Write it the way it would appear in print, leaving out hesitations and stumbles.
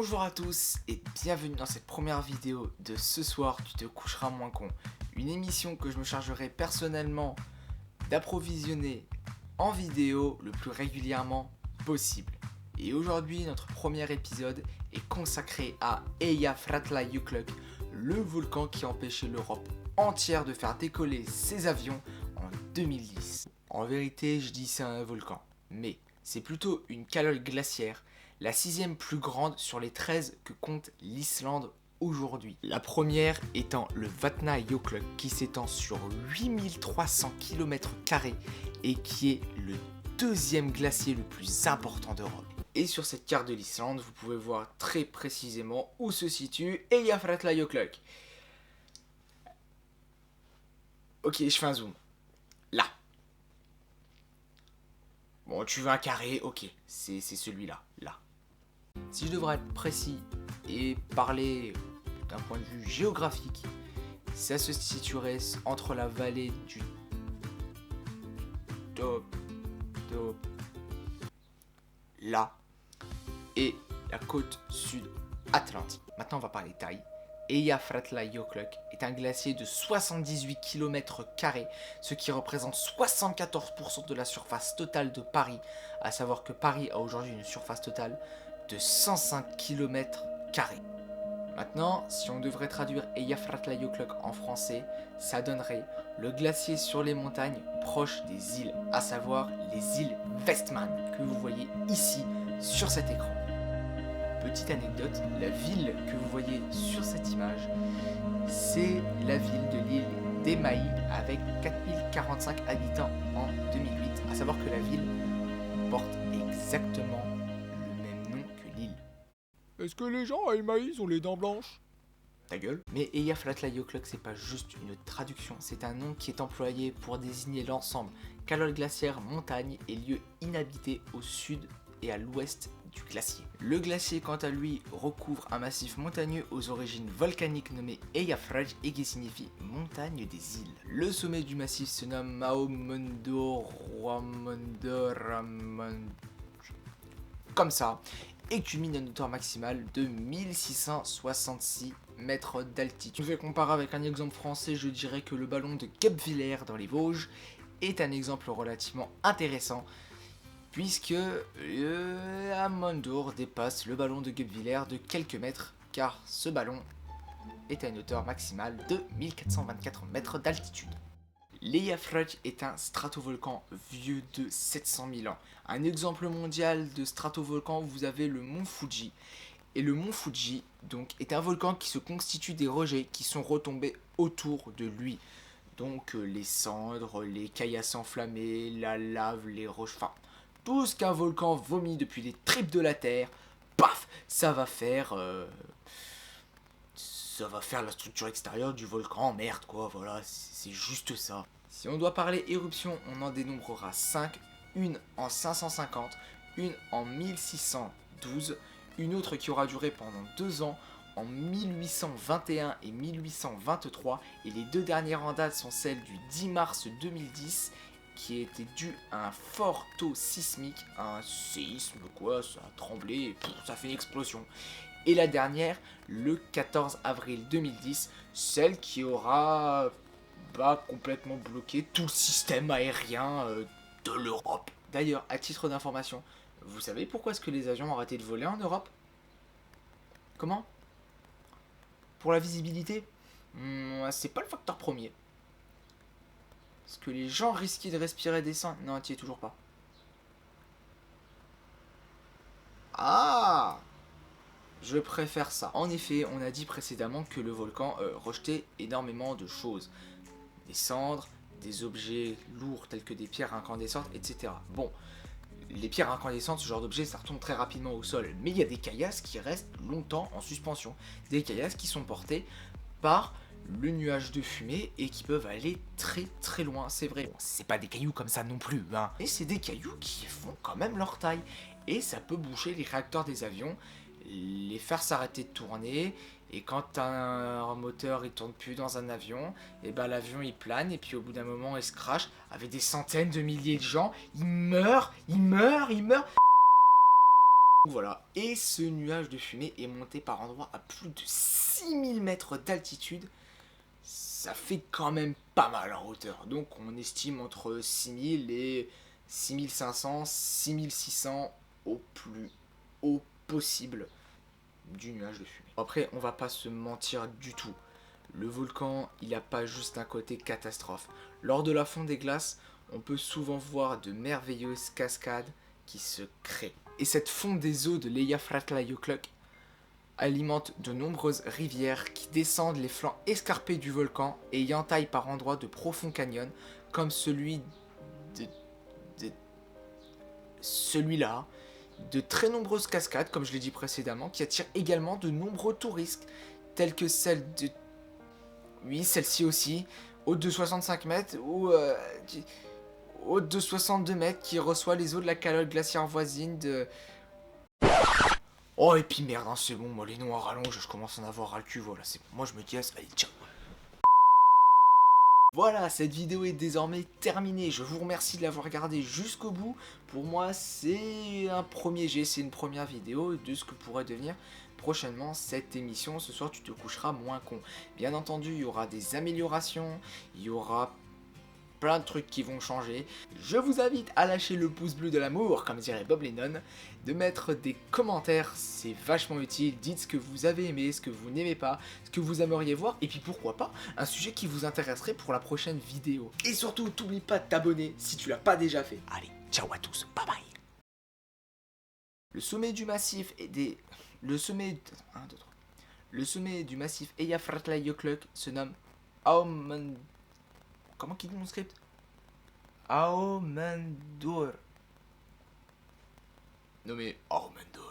Bonjour à tous et bienvenue dans cette première vidéo de Ce soir tu te coucheras moins con. Une émission que je me chargerai personnellement d'approvisionner en vidéo le plus régulièrement possible. Et aujourd'hui notre premier épisode est consacré à Eyjafjallajökull, le volcan qui empêchait l'Europe entière de faire décoller ses avions en 2010. En vérité je dis c'est un volcan, mais c'est plutôt une calotte glaciaire, la 6e plus grande sur les 13 que compte l'Islande aujourd'hui. La première étant le Vatnajökull qui s'étend sur 8300 km² et qui est le deuxième glacier le plus important d'Europe. Et sur cette carte de l'Islande, vous pouvez voir très précisément où se situe Eyjafjallajökull. Ok, je fais un zoom. Là. Bon, tu veux un carré, ok, c'est celui-là, là. Si je devrais être précis et parler d'un point de vue géographique, ça se situerait entre la vallée du là et la côte sud atlantique. Maintenant on va parler taille. Eyjafjallajökull est un glacier de 78 km², ce qui représente 74% de la surface totale de Paris, à savoir que Paris a aujourd'hui une surface totale de 105 km². Maintenant, si on devrait traduire Eyjafjallajökull en français, ça donnerait le glacier sur les montagnes proches des îles, à savoir les îles Westman, que vous voyez ici sur cet écran. Petite anecdote, la ville que vous voyez sur cette image, c'est la ville de l'île d'Emaï avec 4045 habitants en 2008. À savoir que la ville porte exactement le même nom que l'île. Est-ce que les gens à Emaïs ont les dents blanches? Ta gueule. Mais Eyjafjallajökull, c'est pas juste une traduction, c'est un nom qui est employé pour désigner l'ensemble calotte glaciaire, montagne et lieu inhabité au sud et à l'ouest du glacier. Le glacier, quant à lui, recouvre un massif montagneux aux origines volcaniques nommé Eyjafjall et qui signifie montagne des îles. Le sommet du massif se nomme Maumönduramöndurramönd comme ça et culmine à une hauteur maximale de 1666 mètres d'altitude. Je vais comparer avec un exemple français, je dirais que le ballon de Guebwiller dans les Vosges est un exemple relativement intéressant, puisque Amandur dépasse le ballon de Guebwiller de quelques mètres, car ce ballon est à une hauteur maximale de 1424 mètres d'altitude. L'Eyjafjall est un stratovolcan vieux de 700 000 ans. Un exemple mondial de stratovolcan, vous avez le mont Fuji. Et le mont Fuji, donc, est un volcan qui se constitue des rejets qui sont retombés autour de lui. Donc les cendres, les caillasses enflammées, la lave, les roches, enfin, tout ce qu'un volcan vomit depuis les tripes de la terre, paf, ça va faire la structure extérieure du volcan, merde quoi, voilà, c'est juste ça. Si on doit parler éruption, on en dénombrera 5, une en 550, une en 1612, une autre qui aura duré pendant 2 ans, en 1821 et 1823, et les deux dernières en date sont celles du 10 mars 2010, qui était dû à un fort taux sismique, un séisme quoi, ça a tremblé et ça fait une explosion. Et la dernière, le 14 avril 2010, celle qui aura complètement bloqué tout le système aérien de l'Europe. D'ailleurs, à titre d'information, vous savez pourquoi est-ce que les avions ont arrêté de voler en Europe? Comment? Pour la visibilité? C'est pas le facteur premier. Est-ce que les gens risquaient de respirer des sangs? Non, tu y es toujours pas. Ah! Je préfère ça. En effet, on a dit précédemment que le volcan rejetait énormément de choses. Des cendres, des objets lourds tels que des pierres incandescentes, etc. Bon, les pierres incandescentes, ce genre d'objets, ça retombe très rapidement au sol. Mais il y a des caillasses qui restent longtemps en suspension. Des caillasses qui sont portées par le nuage de fumée et qui peuvent aller très très loin, c'est vrai. Bon, c'est pas des cailloux comme ça non plus, hein. Mais c'est des cailloux qui font quand même leur taille. Et ça peut boucher les réacteurs des avions, les faire s'arrêter de tourner, et quand un moteur il tourne plus dans un avion, et ben l'avion il plane, et puis au bout d'un moment il se crache avec des centaines de milliers de gens, ils meurent. Voilà, et ce nuage de fumée est monté par endroits à plus de 6000 mètres d'altitude. Ça fait quand même pas mal en hauteur. Donc on estime entre 6000 et 6500, 6600 au plus haut possible du nuage de fumée. Après, on va pas se mentir du tout. Le volcan, il n'a pas juste un côté catastrophe. Lors de la fonte des glaces, on peut souvent voir de merveilleuses cascades qui se créent. Et cette fonte des eaux de l'Eyjafjallajökull alimente de nombreuses rivières qui descendent les flancs escarpés du volcan et y entaillent par endroits de profonds canyons comme celui-là, de très nombreuses cascades comme je l'ai dit précédemment qui attirent également de nombreux touristes tels que celle-ci aussi, haute de 65 mètres ou haute de 62 mètres qui reçoit les eaux de la calotte glaciaire voisine de... Oh et puis merde, hein, c'est bon, moi les noms à rallonge, je commence à en avoir ras le cul, voilà, c'est bon. Moi je me dis, allez, ciao. Voilà, cette vidéo est désormais terminée, je vous remercie de l'avoir regardée jusqu'au bout. Pour moi, c'est un premier jet, c'est une première vidéo de ce que pourrait devenir prochainement cette émission. Ce soir, tu te coucheras moins con. Bien entendu, il y aura des améliorations, il y aura plein de trucs qui vont changer. Je vous invite à lâcher le pouce bleu de l'amour, comme dirait Bob Lennon, de mettre des commentaires, c'est vachement utile. Dites ce que vous avez aimé, ce que vous n'aimez pas, ce que vous aimeriez voir, et puis pourquoi pas, un sujet qui vous intéresserait pour la prochaine vidéo. Et surtout, n'oublie pas de t'abonner si tu l'as pas déjà fait. Allez, ciao à tous, bye bye. Le sommet du massif et des... Le sommet... 1, 2, 3. Le sommet du massif Eyjafjallajökull se nomme Aumen... Comment qu'il dit mon script? Aumendur. Nommé Aumendur.